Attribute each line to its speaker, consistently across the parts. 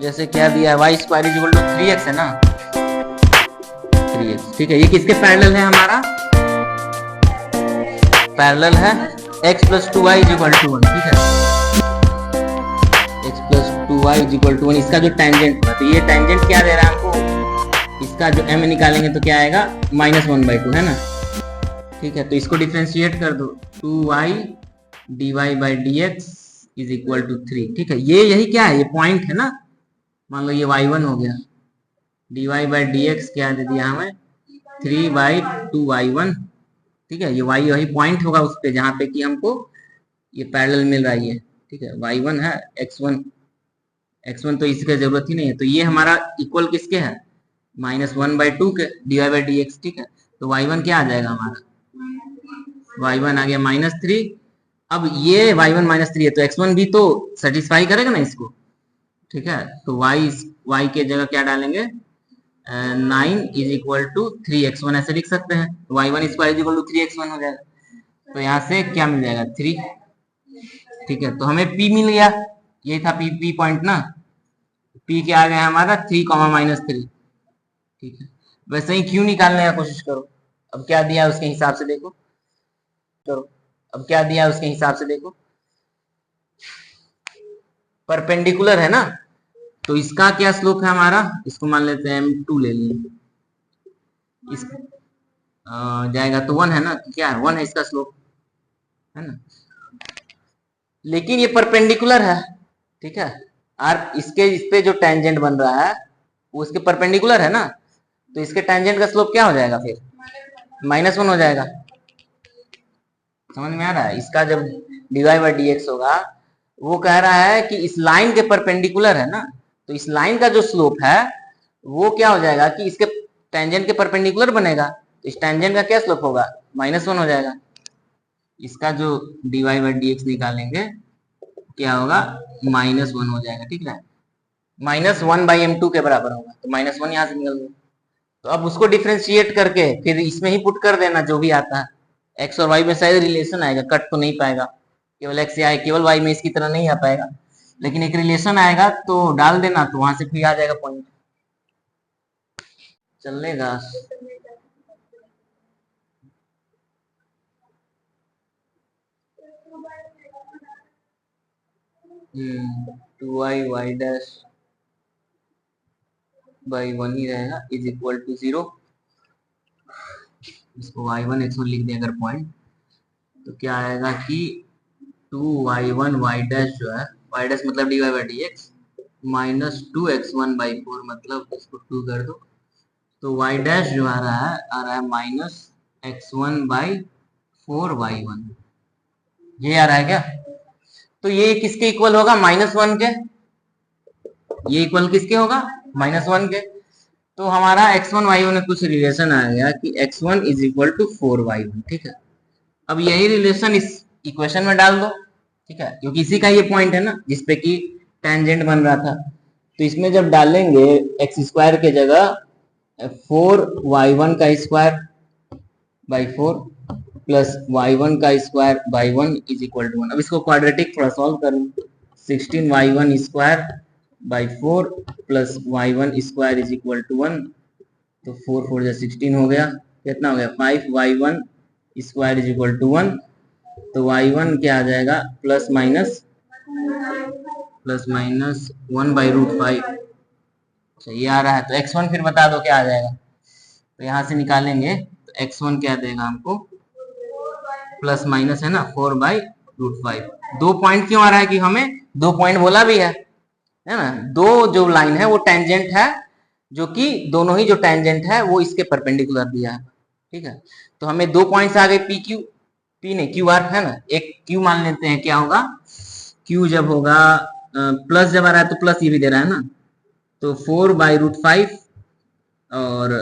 Speaker 1: जैसे क्या दिया है, Y square is equal to 3x है ना, 3x। ठीक है, ये किसके पैरेलल है, हमारा पैरेलल है x plus 2y is equal to 1। ठीक है, x plus 2y is equal to 1, इसका जो टेंजेंट है, तो ये टेंजेंट क्या दे रहा है हमको, इसका जो m निकालेंगे तो क्या आएगा, -1/2 है ना। ठीक है, तो इसको डिफरेंशिएट कर दो, 2y dy by dx is equal to 3। ठीक है, ये यही क्या है, ये पॉइंट है ना, मान लो ये y1 हो गया, dy बाई dx क्या दे दिया हमें, 3/2y1। ठीक है, ये y वही पॉइंट होगा उस पे जहाँ पे कि हमको ये पैरेलल मिल रही है। ठीक है, y1 है, x1 तो इसकी जरूरत ही नहीं है, तो ये हमारा इक्वल किसके है, -1/2 के dy/dx। ठीक है, तो y1 क्या आ जाएगा हमारा, y1 आ गया -3। अब ये y1 -3 है तो x1 भी तो सेटिस्फाई करेगा ना इसको। ठीक है, तो y के जगह क्या डालेंगे, 9 इज इक्वल टू 3x1 ऐसे लिख सकते हैं, y1 square is equal to 3x1 हो जाएगा। तो यहाँ से क्या मिल जाएगा, 3। ठीक है, तो हमें p मिल गया, ये था p पॉइंट ना, p क्या आ गया हमारा 3, -3। ठीक है, वैसे ही q निकालने का कोशिश करो, अब क्या दिया उसके हिसाब से देखो, करो अब क्या दिया उसके हिसाब से देखो, परपेंडिकुलर है ना, तो इसका क्या स्लोप है हमारा, इसको मान लेते हैं m2 ले लिए, इस जाएगा तो 1 है ना, क्या है 1 है इसका स्लोप, है ना, लेकिन ये परपेंडिकुलर है। ठीक है, और इसके इस पे जो टेंजेंट बन रहा है वो इसके परपेंडिकुलर है ना, तो इसके टेंजेंट का स्लोप क्या हो जाएगा फिर, -1 हो जाएगा। समझ में आ रहा है, इसका जब dy/dx होगा, वो कह रहा है कि इस लाइन के परपेंडिकुलर है ना, तो इस लाइन का जो स्लोप है वो क्या हो जाएगा कि इसके टेंजेंट के परपेंडिकुलर बनेगा, तो इस टेंजेंट का क्या स्लोप होगा, -1 हो जाएगा। इसका जो dy/dx निकालेंगे क्या होगा, -1 हो जाएगा। ठीक है, -1/m2 के बराबर होगा, तो -1 यहाँ से निकल गया। तो अब उसको डिफ्रेंशिएट करके फिर इसमें ही पुट कर देना जो भी आता है, एक्स और वाई में शायद रिलेशन आएगा, कट तो नहीं पाएगा, केवल एक्स या केवल वाई में इसकी तरह नहीं आ पाएगा, लेकिन एक रिलेशन आएगा तो डाल देना, तो वहां से फिर आ जाएगा पॉइंट, चलेगा। 2y बाई 1 ही रहेगा इज इक्वल टू 0, इसको y1 x1 लिख दें अगर पॉइंट, तो क्या आएगा कि 2y1 y डैश जो है, y डैश मतलब dy/dx -2x1/4, मतलब इसको 2 कर दो, तो y डैश जो आ रहा है -x1/4y1, ये आ रहा है क्या, तो ये किसके इक्वल होगा, -1 के, ये इक्वल किसके होगा, -1 के। तो हमारा x1 y1 में कुछ रिलेशन आ गया कि x1 is equal to 4y1। ठीक है, अब यही रिलेशन इस इक्वेशन में डाल दो। ठीक है, क्योंकि इसी का ये पॉइंट है ना जिसपे कि टेंजेंट बन रहा था, तो इसमें जब डालेंगे एक्स स्क्वायर के जगह 4y1 का स्क्वायर बाई 4 प्लस y1 का square by 1 is equal to 1। अब इसको क्वाड्रेटिक थोड़ा सॉल्व कर लो, 16y1 square by 4 plus y1 square is equal to 1, तो 4 4 16 हो गया, कितना हो गया 5y1 square is equal to 1, तो y1 क्या आ जाएगा, प्लस माइनस 1/√5। अच्छा ये आ रहा है, तो x1 फिर बता दो क्या आ जाएगा, तो यहाँ से निकालेंगे तो x1 क्या देगा हमको, प्लस माइनस है ना 4/√5। 2 पॉइंट क्यों आ रहा है कि हमें 2 पॉइंट बोला भी है ना, दो जो लाइन है वो टेंजेंट है, जो कि दोनों ही जो टेंजेंट है वो इसके परपेंडिकुलर दिया है। ठीक है, तो हमें 2 पॉइंट्स आ गए, पी क्यू, पी नहीं क्यू आर है ना, एक क्यू मान लेते हैं, क्या होगा क्यू जब होगा प्लस जब आ रहा है तो प्लस ये भी दे रहा है ना, तो 4/√5 और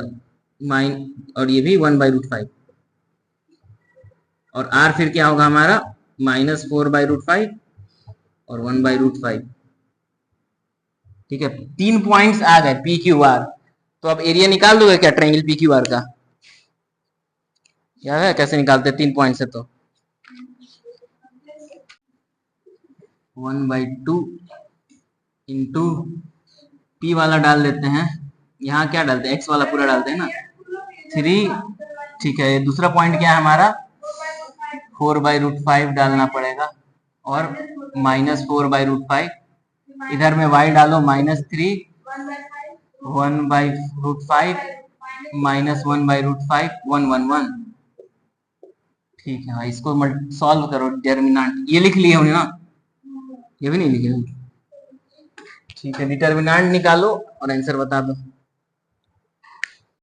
Speaker 1: और ये भी 1/√5, और आर फिर क्या होगा हमारा -4/√5 और 1/√5। ठीक है, 3 पॉइंट्स आ गए पी क्यू आर, तो अब एरिया निकाल दोगे क्या ट्रायंगल पी क्यू आर का, क्या है कैसे निकालते हैं 3 पॉइंट से, तो 1/2 इंटू p वाला डाल देते हैं, यहाँ क्या डालते हैं, x वाला पूरा डालते हैं ना, 3, ठीक है। दूसरा पॉइंट क्या है हमारा, 4/√5 डालना पड़ेगा और -4/√5, इधर में y डालो -3, 1/√5 -1/√5 111, ठीक है भाई। इसको सॉल्व करो, डिटर्मिनेंट ये लिख लिए होंगे ना, ये भी नहीं लिखे होंगे, ठीक है। डिटर्मिनेंट निकालो और आंसर बता दो।